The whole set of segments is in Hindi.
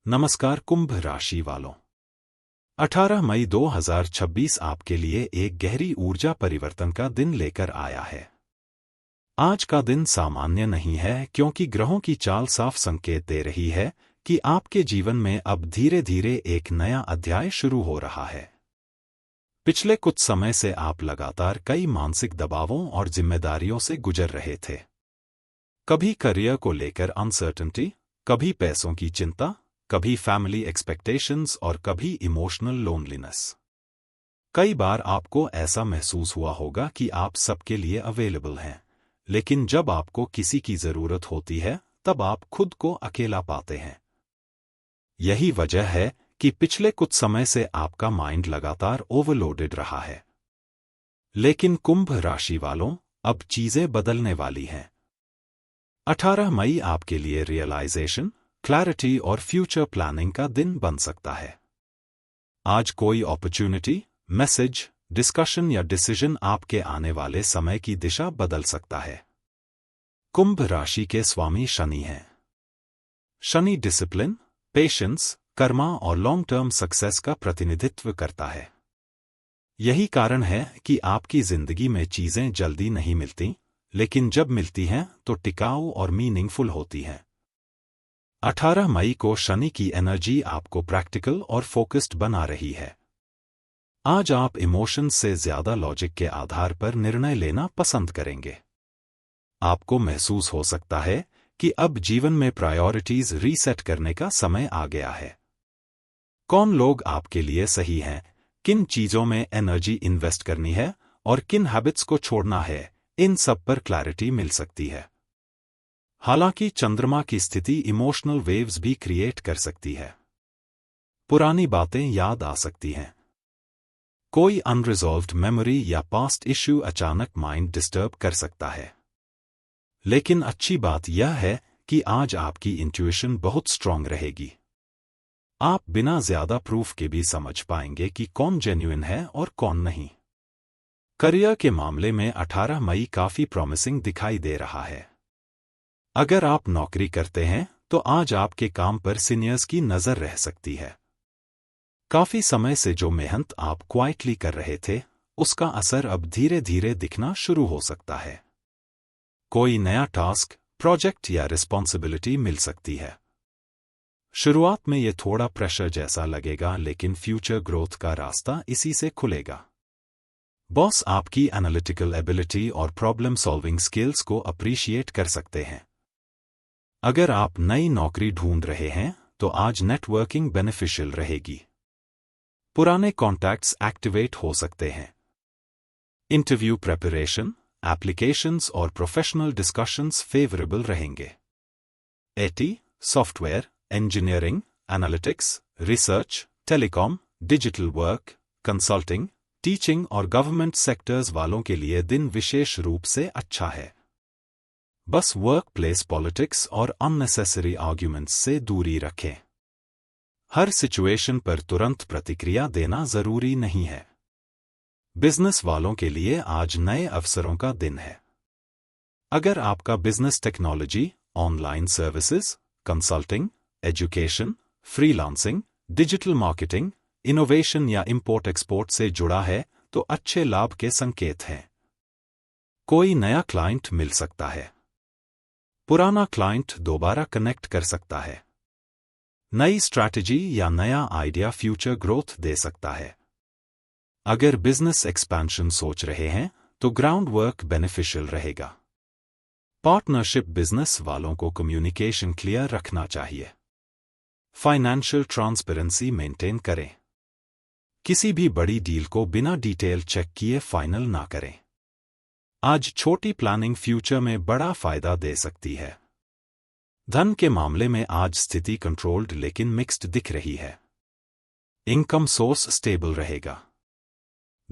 नमस्कार कुंभ राशि वालों। 18 मई 2026 आपके लिए एक गहरी ऊर्जा परिवर्तन का दिन लेकर आया है। आज का दिन सामान्य नहीं है क्योंकि ग्रहों की चाल साफ संकेत दे रही है कि आपके जीवन में अब धीरे धीरे एक नया अध्याय शुरू हो रहा है। पिछले कुछ समय से आप लगातार कई मानसिक दबावों और जिम्मेदारियों से गुजर रहे थे। कभी करियर को लेकर अनसर्टेनिटी, कभी पैसों की चिंता, कभी फैमिली एक्सपेक्टेशंस और कभी इमोशनल लोनलीनेस। कई बार आपको ऐसा महसूस हुआ होगा कि आप सबके लिए अवेलेबल हैं, लेकिन जब आपको किसी की जरूरत होती है तब आप खुद को अकेला पाते हैं। यही वजह है कि पिछले कुछ समय से आपका माइंड लगातार ओवरलोडेड रहा है। लेकिन कुंभ राशि वालों, अब चीजें बदलने वाली हैं। 18 मई आपके लिए रियलाइजेशन, क्लैरिटी और फ्यूचर प्लानिंग का दिन बन सकता है। आज कोई अपॉर्चुनिटी, मैसेज, डिस्कशन या डिसीजन आपके आने वाले समय की दिशा बदल सकता है। कुंभ राशि के स्वामी शनि हैं। शनि डिसिप्लिन, पेशेंस, कर्मा और लॉन्ग टर्म सक्सेस का प्रतिनिधित्व करता है। यही कारण है कि आपकी जिंदगी में चीजें जल्दी नहीं मिलती, लेकिन जब मिलती हैं तो टिकाऊ और मीनिंगफुल होती हैं। 18 मई को शनि की एनर्जी आपको प्रैक्टिकल और फोकस्ड बना रही है। आज आप इमोशंस से ज्यादा लॉजिक के आधार पर निर्णय लेना पसंद करेंगे। आपको महसूस हो सकता है कि अब जीवन में प्रायोरिटीज रीसेट करने का समय आ गया है। कौन लोग आपके लिए सही हैं, किन चीजों में एनर्जी इन्वेस्ट करनी है और किन हैबिट्स को छोड़ना है, इन सब पर क्लैरिटी मिल सकती है। हालांकि चंद्रमा की स्थिति इमोशनल वेव्स भी क्रिएट कर सकती है। पुरानी बातें याद आ सकती हैं। कोई अनरिजॉल्व्ड मेमोरी या पास्ट इश्यू अचानक माइंड डिस्टर्ब कर सकता है। लेकिन अच्छी बात यह है कि आज आपकी इंट्यूशन बहुत स्ट्रांग रहेगी। आप बिना ज्यादा प्रूफ के भी समझ पाएंगे कि कौन जेन्युइन है और कौन नहीं। करियर के मामले में 18 मई काफी प्रॉमिसिंग दिखाई दे रहा है। अगर आप नौकरी करते हैं तो आज आपके काम पर सीनियर्स की नजर रह सकती है। काफी समय से जो मेहनत आप क्वाइटली कर रहे थे, उसका असर अब धीरे धीरे दिखना शुरू हो सकता है। कोई नया टास्क, प्रोजेक्ट या रिस्पॉन्सिबिलिटी मिल सकती है। शुरुआत में ये थोड़ा प्रेशर जैसा लगेगा, लेकिन फ्यूचर ग्रोथ का रास्ता इसी से खुलेगा। बॉस आपकी एनालिटिकल एबिलिटी और प्रॉब्लम सॉल्विंग स्किल्स को अप्रिशिएट कर सकते हैं। अगर आप नई नौकरी ढूंढ रहे हैं तो आज नेटवर्किंग बेनिफिशियल रहेगी। पुराने कॉन्टैक्ट्स एक्टिवेट हो सकते हैं। इंटरव्यू प्रिपरेशन, एप्लीकेशंस और प्रोफेशनल डिस्कशंस फेवरेबल रहेंगे। IT, software, engineering, analytics, research, telecom, digital work, consulting, teaching और गवर्नमेंट सेक्टर्स वालों के लिए दिन विशेष रूप से अच्छा है। बस वर्क प्लेस पॉलिटिक्स और अननेसेसरी आर्ग्यूमेंट्स से दूरी रखें। हर सिचुएशन पर तुरंत प्रतिक्रिया देना जरूरी नहीं है। बिजनेस वालों के लिए आज नए अवसरों का दिन है। अगर आपका business technology, online services, consulting, education, freelancing, digital marketing, innovation या इंपोर्ट एक्सपोर्ट से जुड़ा है तो अच्छे लाभ के संकेत हैं। कोई नया क्लाइंट मिल सकता है। पुराना क्लाइंट दोबारा कनेक्ट कर सकता है। नई स्ट्रैटेजी या नया आइडिया फ्यूचर ग्रोथ दे सकता है। अगर बिजनेस एक्सपेंशन सोच रहे हैं तो ग्राउंड वर्क बेनिफिशियल रहेगा। पार्टनरशिप बिजनेस वालों को कम्युनिकेशन क्लियर रखना चाहिए। फाइनेंशियल ट्रांसपेरेंसी मेंटेन करें। किसी भी बड़ी डील को बिना डिटेल चेक किए फाइनल ना करें। आज छोटी प्लानिंग फ्यूचर में बड़ा फायदा दे सकती है। धन के मामले में आज स्थिति कंट्रोल्ड लेकिन मिक्स्ड दिख रही है। इनकम सोर्स स्टेबल रहेगा।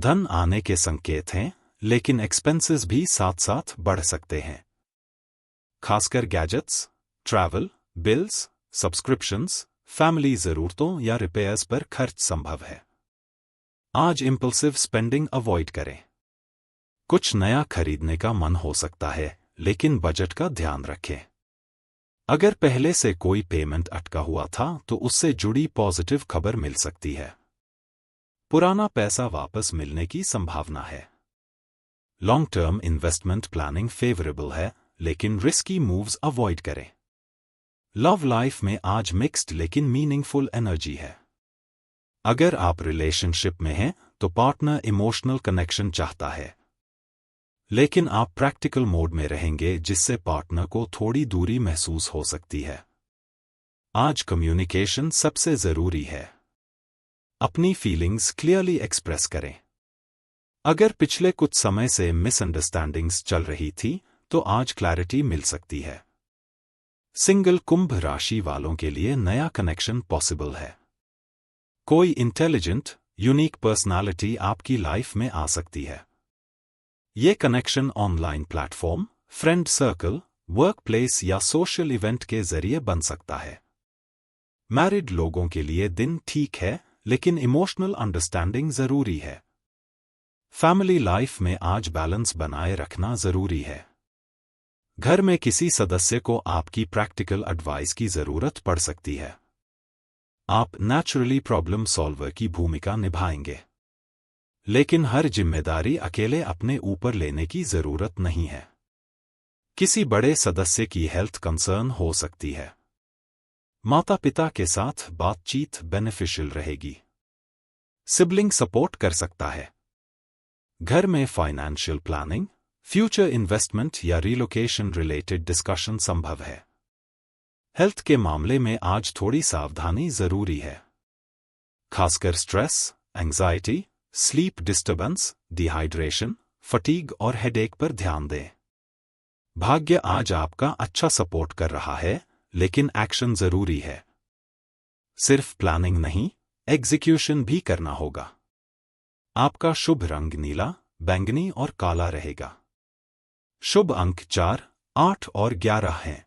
धन आने के संकेत हैं, लेकिन एक्सपेंसेस भी साथ साथ बढ़ सकते हैं। खासकर gadgets, travel, bills, subscriptions, family जरूरतों या रिपेयर्स पर खर्च संभव है। आज इंपल्सिव स्पेंडिंग अवॉइड करें। कुछ नया खरीदने का मन हो सकता है, लेकिन बजट का ध्यान रखें। अगर पहले से कोई पेमेंट अटका हुआ था तो उससे जुड़ी पॉजिटिव खबर मिल सकती है। पुराना पैसा वापस मिलने की संभावना है। Long term investment planning favourable है, लेकिन रिस्की मूव्स अवॉइड करें। लव लाइफ में आज मिक्स्ड लेकिन मीनिंगफुल एनर्जी है। अगर आप रिलेशनशिप में हैं तो पार्टनर इमोशनल कनेक्शन चाहता है, लेकिन आप प्रैक्टिकल मोड में रहेंगे जिससे पार्टनर को थोड़ी दूरी महसूस हो सकती है। आज कम्युनिकेशन सबसे जरूरी है। अपनी फीलिंग्स क्लियरली एक्सप्रेस करें। अगर पिछले कुछ समय से मिसअंडरस्टैंडिंग्स चल रही थी तो आज क्लैरिटी मिल सकती है। सिंगल कुंभ राशि वालों के लिए नया कनेक्शन पॉसिबल है। कोई इंटेलिजेंट, यूनिक पर्सनालिटी आपकी लाइफ में आ सकती है। ये connection online platform, friend circle, work place या सोशल इवेंट के जरिए बन सकता है। मैरिड लोगों के लिए दिन ठीक है, लेकिन इमोशनल अंडरस्टैंडिंग जरूरी है। फैमिली लाइफ में आज बैलेंस बनाए रखना जरूरी है। घर में किसी सदस्य को आपकी प्रैक्टिकल एडवाइस की जरूरत पड़ सकती है। आप नेचुरली प्रॉब्लम सॉल्वर की भूमिका निभाएंगे, लेकिन हर जिम्मेदारी अकेले अपने ऊपर लेने की जरूरत नहीं है। किसी बड़े सदस्य की हेल्थ कंसर्न हो सकती है। माता पिता के साथ बातचीत बेनिफिशियल रहेगी। सिबलिंग सपोर्ट कर सकता है। घर में फाइनेंशियल प्लानिंग, फ्यूचर इन्वेस्टमेंट या रिलोकेशन रिलेटेड डिस्कशन संभव है। हेल्थ के मामले में आज थोड़ी सावधानी जरूरी है, खासकर stress, anxiety, sleep disturbance, dehydration, fatigue और हेडेक पर ध्यान दें। भाग्य आज आपका अच्छा सपोर्ट कर रहा है, लेकिन एक्शन जरूरी है। सिर्फ प्लानिंग नहीं, एग्जीक्यूशन भी करना होगा। आपका शुभ रंग नीला, बैंगनी और काला रहेगा। शुभ अंक 4, 8 और 11 हैं।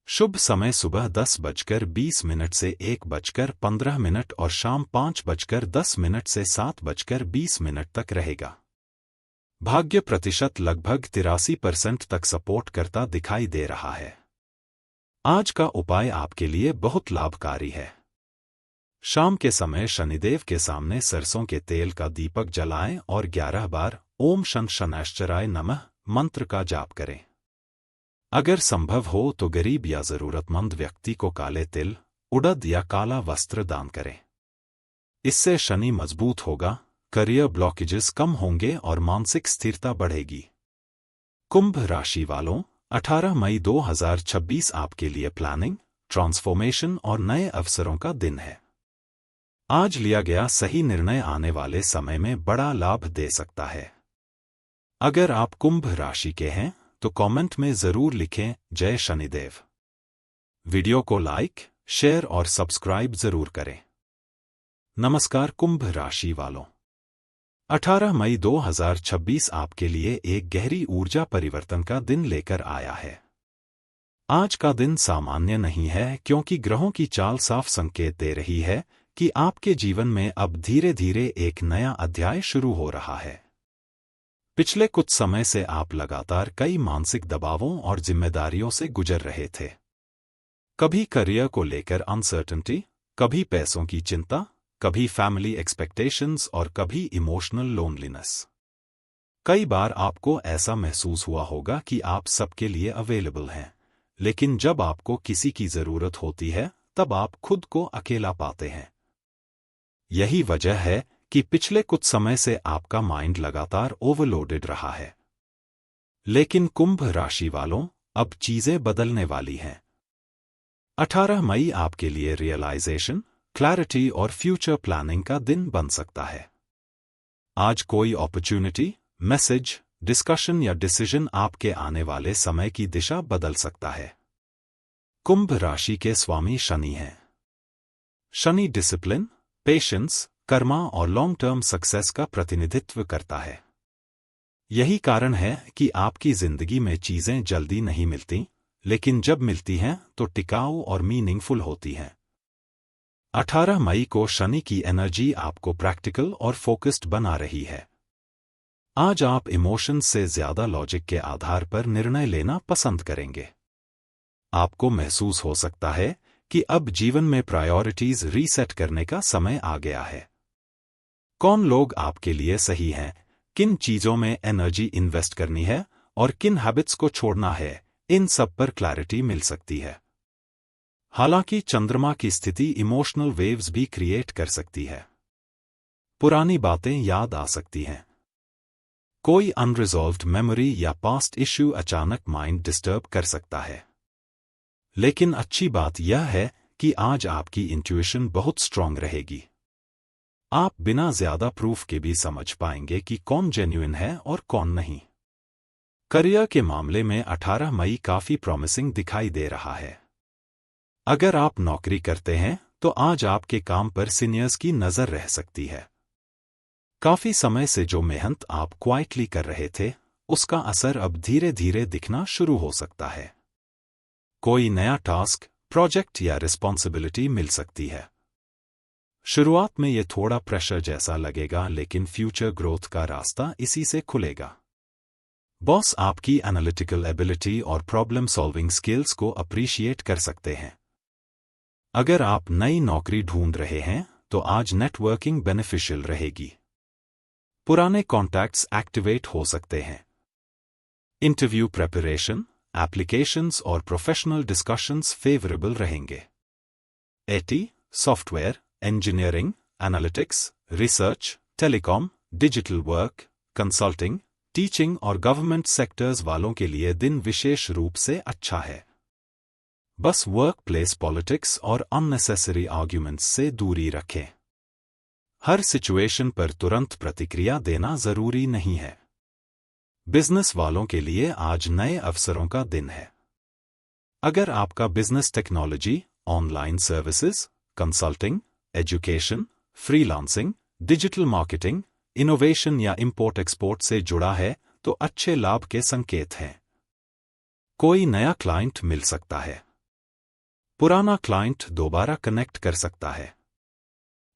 शुभ समय सुबह 10:20 से 1:15 और शाम 5:10 से 7:20 तक रहेगा। भाग्य प्रतिशत लगभग 83% तक सपोर्ट करता दिखाई दे रहा है। आज का उपाय आपके लिए बहुत लाभकारी है। शाम के समय शनिदेव के सामने सरसों के तेल का दीपक जलाएं और 11 बार ओम शन शनैश्चराय नमः मंत्र का जाप करें। अगर संभव हो तो गरीब या जरूरतमंद व्यक्ति को काले तिल, उड़द या काला वस्त्र दान करें। इससे शनि मजबूत होगा, करियर ब्लॉकेजेस कम होंगे और मानसिक स्थिरता बढ़ेगी। कुंभ राशि वालों, 18 मई 2026 आपके लिए प्लानिंग, ट्रांसफॉर्मेशन और नए अवसरों का दिन है। आज लिया गया सही निर्णय आने वाले समय में बड़ा लाभ दे सकता है। अगर आप कुंभ राशि के हैं तो कमेंट में जरूर लिखें जय शनिदेव। वीडियो को लाइक, शेयर और सब्सक्राइब जरूर करें। नमस्कार कुंभ राशि वालों, 18 मई 2026 आपके लिए एक गहरी ऊर्जा परिवर्तन का दिन लेकर आया है। आज का दिन सामान्य नहीं है, क्योंकि ग्रहों की चाल साफ संकेत दे रही है कि आपके जीवन में अब धीरे धीरे एक नया अध्याय शुरू हो रहा है। पिछले कुछ समय से आप लगातार कई मानसिक दबावों और जिम्मेदारियों से गुजर रहे थे। कभी करियर को लेकर अनसर्टेनिटी, कभी पैसों की चिंता, कभी फैमिली एक्सपेक्टेशंस और कभी इमोशनल लोनलीनेस। कई बार आपको ऐसा महसूस हुआ होगा कि आप सबके लिए अवेलेबल हैं, लेकिन जब आपको किसी की जरूरत होती है तब आप खुद को अकेला पाते हैं। यही वजह है कि पिछले कुछ समय से आपका माइंड लगातार ओवरलोडेड रहा है। लेकिन कुंभ राशि वालों, अब चीजें बदलने वाली हैं। 18 मई आपके लिए रियलाइजेशन, क्लैरिटी और फ्यूचर प्लानिंग का दिन बन सकता है। आज कोई अपॉर्चुनिटी, मैसेज, डिस्कशन या डिसीजन आपके आने वाले समय की दिशा बदल सकता है। कुंभ राशि के स्वामी शनि हैं। शनि डिसिप्लिन, पेशेंस, कर्मा और लॉन्ग टर्म सक्सेस का प्रतिनिधित्व करता है। यही कारण है कि आपकी जिंदगी में चीजें जल्दी नहीं मिलती, लेकिन जब मिलती हैं तो टिकाऊ और मीनिंगफुल होती हैं। 18 मई को शनि की एनर्जी आपको प्रैक्टिकल और फोकस्ड बना रही है। आज आप इमोशंस से ज्यादा लॉजिक के आधार पर निर्णय लेना पसंद करेंगे। आपको महसूस हो सकता है कि अब जीवन में प्रायोरिटीज रीसेट करने का समय आ गया है। कौन लोग आपके लिए सही हैं, किन चीजों में एनर्जी इन्वेस्ट करनी है और किन हैबिट्स को छोड़ना है, इन सब पर क्लैरिटी मिल सकती है। हालांकि चंद्रमा की स्थिति इमोशनल वेव्स भी क्रिएट कर सकती है। पुरानी बातें याद आ सकती हैं। कोई अनरिजॉल्व्ड मेमोरी या पास्ट इश्यू अचानक माइंड डिस्टर्ब कर सकता है। लेकिन अच्छी बात यह है कि आज आपकी इंट्यूशन बहुत स्ट्रांग रहेगी। आप बिना ज्यादा प्रूफ के भी समझ पाएंगे कि कौन जेन्युइन है और कौन नहीं। करियर के मामले में 18 मई काफी प्रॉमिसिंग दिखाई दे रहा है। अगर आप नौकरी करते हैं तो आज आपके काम पर सीनियर्स की नजर रह सकती है। काफी समय से जो मेहनत आप क्वाइटली कर रहे थे, उसका असर अब धीरे धीरे दिखना शुरू हो सकता है। कोई नया टास्क, प्रोजेक्ट या रिस्पॉन्सिबिलिटी मिल सकती है। शुरुआत में ये थोड़ा प्रेशर जैसा लगेगा, लेकिन फ्यूचर ग्रोथ का रास्ता इसी से खुलेगा। बॉस आपकी एनालिटिकल एबिलिटी और प्रॉब्लम सॉल्विंग स्किल्स को अप्रिशिएट कर सकते हैं। अगर आप नई नौकरी ढूंढ रहे हैं तो आज नेटवर्किंग बेनिफिशियल रहेगी। पुराने कॉन्टैक्ट्स एक्टिवेट हो सकते हैं। इंटरव्यू प्रेपरेशन, एप्लीकेशंस और प्रोफेशनल डिस्कशंस फेवरेबल रहेंगे। IT, software, engineering, analytics, research, telecom, digital work, consulting, teaching और गवर्नमेंट सेक्टर्स वालों के लिए दिन विशेष रूप से अच्छा है। बस वर्क प्लेस पॉलिटिक्स और अननेसेसरी आर्ग्यूमेंट्स से दूरी रखें। हर सिचुएशन पर तुरंत प्रतिक्रिया देना जरूरी नहीं है। बिजनेस वालों के लिए आज नए अवसरों का दिन है। अगर आपका business technology, online services, consulting, education, freelancing, digital marketing, innovation या इंपोर्ट एक्सपोर्ट से जुड़ा है तो अच्छे लाभ के संकेत हैं। कोई नया क्लाइंट मिल सकता है। पुराना क्लाइंट दोबारा कनेक्ट कर सकता है।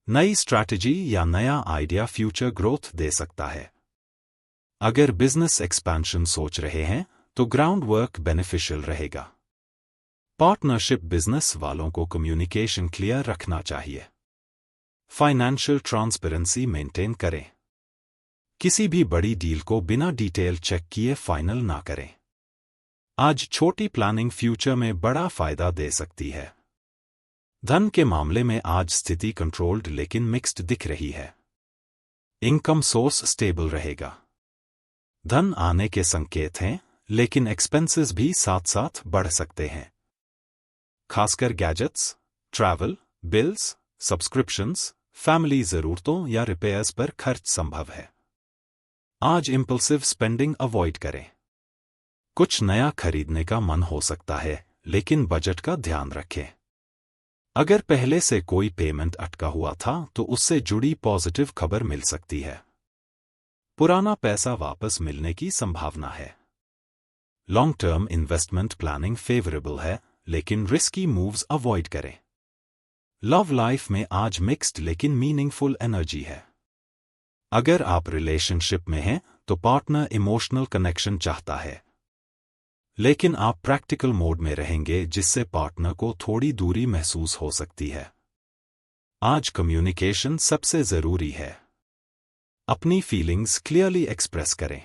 नई स्ट्रैटेजी या नया आइडिया फ्यूचर ग्रोथ दे सकता है। अगर बिजनेस एक्सपेंशन सोच रहे हैं तो ग्राउंड वर्क बेनिफिशियल रहेगा। पार्टनरशिप बिजनेस वालों को कम्युनिकेशन क्लियर रखना चाहिए। फाइनेंशियल ट्रांसपेरेंसी मेंटेन करें। किसी भी बड़ी डील को बिना डिटेल चेक किए फाइनल ना करें। आज छोटी प्लानिंग फ्यूचर में बड़ा फायदा दे सकती है। धन के मामले में आज स्थिति कंट्रोल्ड लेकिन मिक्स्ड दिख रही है। इनकम सोर्स स्टेबल रहेगा। धन आने के संकेत हैं, लेकिन एक्सपेंसेस भी साथ साथ बढ़ सकते हैं। खासकर gadgets, travel, bills, subscriptions, family जरूरतों या रिपेयर्स पर खर्च संभव है। आज इंपल्सिव स्पेंडिंग अवॉइड करें। कुछ नया खरीदने का मन हो सकता है, लेकिन बजट का ध्यान रखें। अगर पहले से कोई पेमेंट अटका हुआ था तो उससे जुड़ी पॉजिटिव खबर मिल सकती है। पुराना पैसा वापस मिलने की संभावना है। Long term investment planning favourable है, लेकिन रिस्की मूव्स अवॉइड करें। लव लाइफ में आज मिक्स्ड लेकिन मीनिंगफुल एनर्जी है। अगर आप रिलेशनशिप में हैं तो पार्टनर इमोशनल कनेक्शन चाहता है, लेकिन आप प्रैक्टिकल मोड में रहेंगे जिससे पार्टनर को थोड़ी दूरी महसूस हो सकती है। आज कम्युनिकेशन सबसे जरूरी है। अपनी फीलिंग्स क्लियरली एक्सप्रेस करें।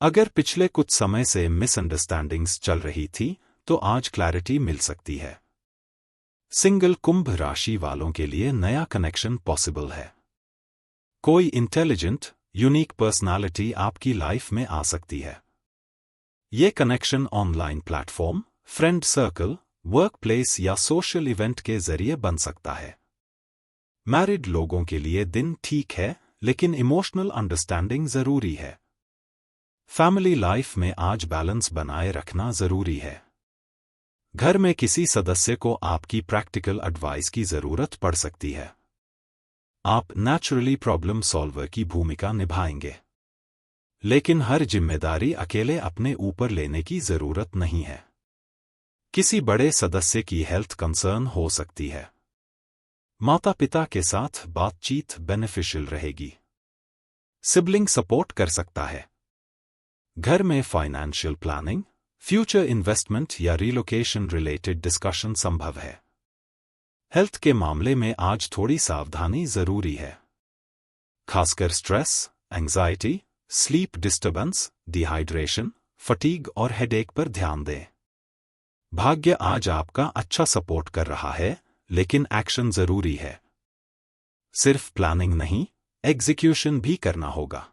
अगर पिछले कुछ समय से मिसअंडरस्टैंडिंग्स चल रही थी तो आज क्लैरिटी मिल सकती है। सिंगल कुंभ राशि वालों के लिए नया कनेक्शन पॉसिबल है। कोई इंटेलिजेंट, यूनिक पर्सनालिटी आपकी लाइफ में आ सकती है। ये connection online platform, friend circle, work place या सोशल इवेंट के जरिए बन सकता है। मैरिड लोगों के लिए दिन ठीक है, लेकिन इमोशनल अंडरस्टैंडिंग जरूरी है। फैमिली लाइफ में आज बैलेंस बनाए रखना जरूरी है। घर में किसी सदस्य को आपकी प्रैक्टिकल एडवाइस की जरूरत पड़ सकती है। आप नेचुरली प्रॉब्लम सॉल्वर की भूमिका निभाएंगे, लेकिन हर जिम्मेदारी अकेले अपने ऊपर लेने की जरूरत नहीं है। किसी बड़े सदस्य की हेल्थ कंसर्न हो सकती है। माता पिता के साथ बातचीत बेनिफिशियल रहेगी। सिबलिंग सपोर्ट कर सकता है। घर में फाइनेंशियल प्लानिंग फ्यूचर इन्वेस्टमेंट या रिलोकेशन रिलेटेड डिस्कशन संभव है। हेल्थ के मामले में आज थोड़ी सावधानी जरूरी है, खासकर stress, anxiety, sleep disturbance, dehydration, fatigue और हेडेक पर ध्यान दें। भाग्य आज आपका अच्छा सपोर्ट कर रहा है, लेकिन एक्शन जरूरी है। सिर्फ प्लानिंग नहीं, एग्जीक्यूशन भी करना होगा।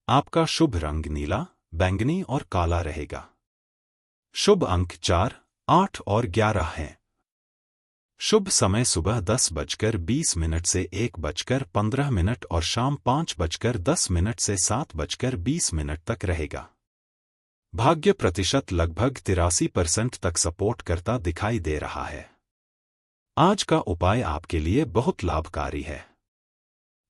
आपका शुभ रंग नीला, बैंगनी और काला रहेगा। शुभ अंक 4, 8 और 11 हैं। शुभ समय सुबह 10:20 से 1:15 और शाम 5:10 से 7:20 तक रहेगा। भाग्य प्रतिशत लगभग 83% तक सपोर्ट करता दिखाई दे रहा है। आज का उपाय आपके लिए बहुत लाभकारी है।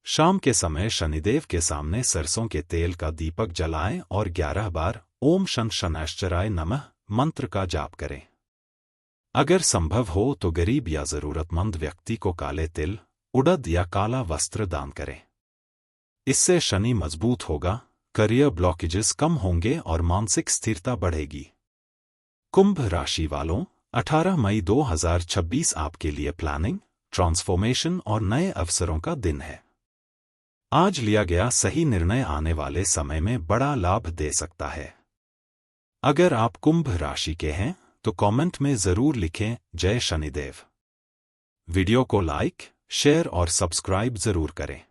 शाम के समय शनिदेव के सामने सरसों के तेल का दीपक जलाएं और 11 बार ओम शन शनैश्चराय नमः मंत्र का जाप करें। अगर संभव हो तो गरीब या जरूरतमंद व्यक्ति को काले तिल, उड़द या काला वस्त्र दान करें। इससे शनि मजबूत होगा, करियर ब्लॉकेजेस कम होंगे और मानसिक स्थिरता बढ़ेगी। कुंभ राशि वालों, 18 मई 2026 आपके लिए प्लानिंग, ट्रांसफॉर्मेशन और नए अवसरों का दिन है। आज लिया गया सही निर्णय आने वाले समय में बड़ा लाभ दे सकता है। अगर आप कुंभ राशि के हैं तो कमेंट में जरूर लिखें जय शनिदेव। वीडियो को लाइक, शेयर और सब्सक्राइब जरूर करें।